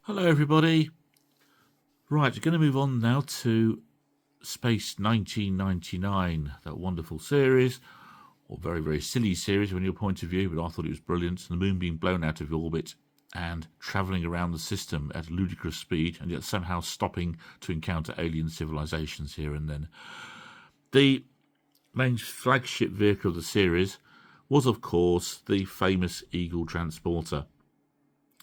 Hello everybody. Right, we're going to move on now to Space 1999, that wonderful series, or very, very silly series from your point of view, but I thought it was brilliant. The moon being blown out of orbit and travelling around the system at ludicrous speed, and yet somehow stopping to encounter alien civilizations here and then. The main flagship vehicle of the series was, of course, the famous Eagle Transporter.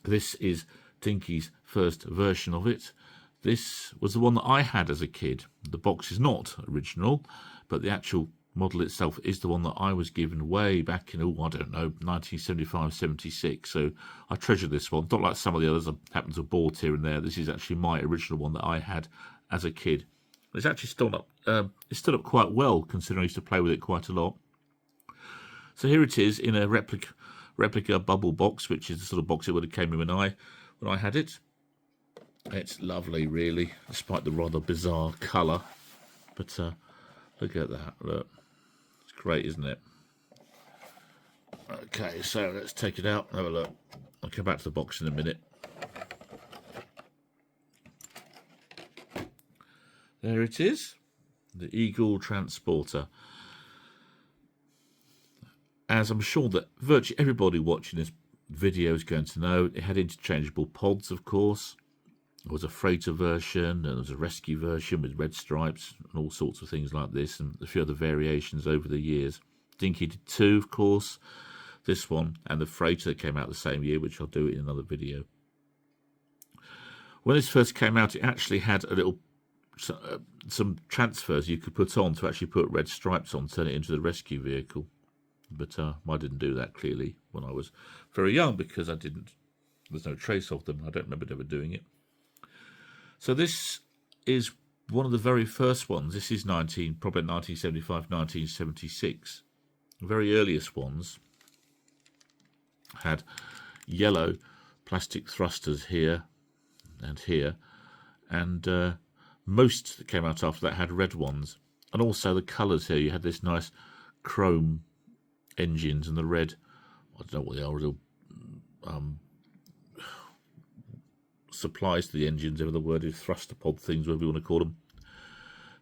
This is Dinky's first version of it. This was the one that I had as a kid. The box is not original, but the actual model itself is the one that I was given way back in, I don't know, 1975, 76. So I treasure this one. Not like some of the others I happen to have bought here and there. This is actually my original one that I had as a kid. It's actually still up. It's stood up quite well, considering I used to play with it quite a lot. So here it is in a replica bubble box, which is the sort of box it would have came in when I had it. It's lovely, really, despite the rather bizarre colour. But look at that, look. It's great, isn't it? Okay, so let's take it out and have a look. I'll come back to the box in a minute. There it is, the Eagle Transporter. As I'm sure that virtually everybody watching this video is going to know, it had interchangeable pods, of course. There was a freighter version, and there was a rescue version with red stripes and all sorts of things like this, and a few other variations over the years. Dinky did two, of course, this one, and the freighter that came out the same year, which I'll do in another video. When this first came out, it actually had a little some transfers you could put on to actually put red stripes on, turn it into the rescue vehicle. But I didn't do that, clearly, when I was very young, because there's no trace of them. I don't remember ever doing it. So this is one of the very first ones. This is probably 1975, 1976. The very earliest ones had yellow plastic thrusters here and here, and most that came out after that had red ones. And also the colours here, you had this nice chrome engines and the red, I don't know what they are, little supplies to the engines, whatever the word is, thruster pod things, whatever you want to call them.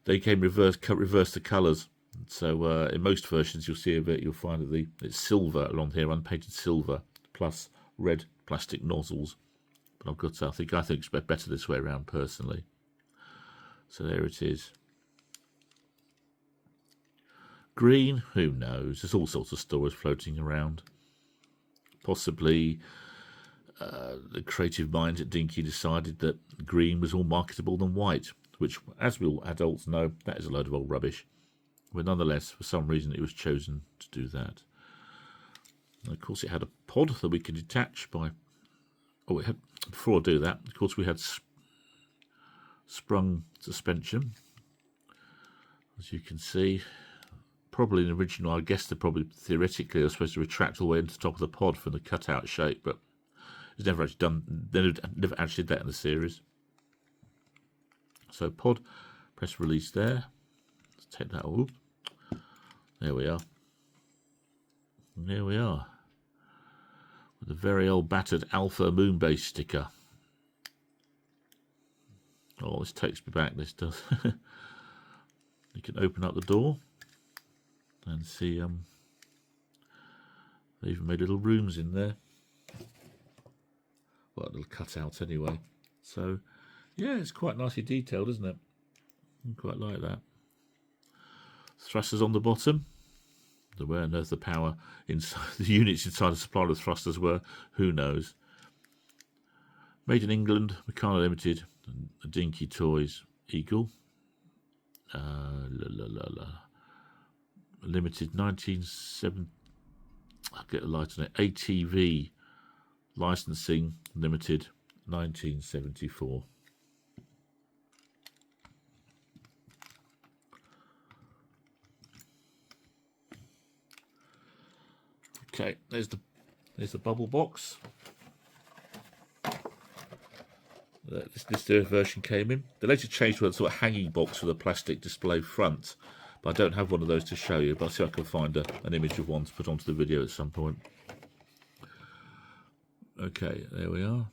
They came reverse the colours. So in most versions you'll see you'll find that it's silver along here, unpainted silver, plus red plastic nozzles. But I've got to, I think it's better this way around personally. So there it is. Green, who knows? There's all sorts of stories floating around. Possibly the creative minds at Dinky decided that green was more marketable than white, which, as we all adults know, that is a load of old rubbish. But nonetheless, for some reason, it was chosen to do that. And of course, it had a pod that we could detach by... Oh, it had, before I do that, of course, we had sprung suspension. As you can see, probably an original, I guess they're probably theoretically are supposed to retract all the way into the top of the pod for the cutout shape, but it's never actually done. They never actually did that in the series. So pod, press release there. Let's take that all. There we are. And here we are. With a very old battered Alpha moon base sticker. Oh, this takes me back, this does. You can open up the door and see they even made little rooms in there. Well, a little cutout anyway. So yeah, it's quite nicely detailed, isn't it? I quite like that. Thrusters on the bottom. Where on earth the power inside the units inside the supply of the thrusters were, who knows. Made in England, Meccano Limited, Dinky Toys, Eagle. Limited 1970. I'll get a light on it. ATV licensing limited 1974. Okay, there's the bubble box. This version came in. They later changed to a sort of hanging box with a plastic display front, but I don't have one of those to show you, but I'll see if I can find an image of one to put onto the video at some point. Okay, there we are.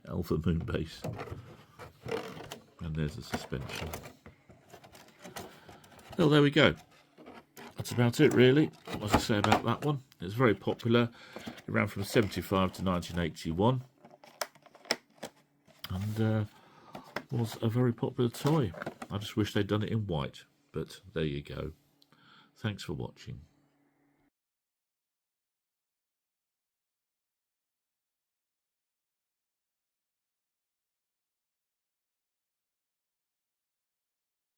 Alpha Moon Base. And there's the suspension. Well, there we go. That's about it, really. What was I say about that one? It was very popular. It ran from 75 to 1981. And was a very popular toy. I just wish they'd done it in white. But there you go. Thanks for watching.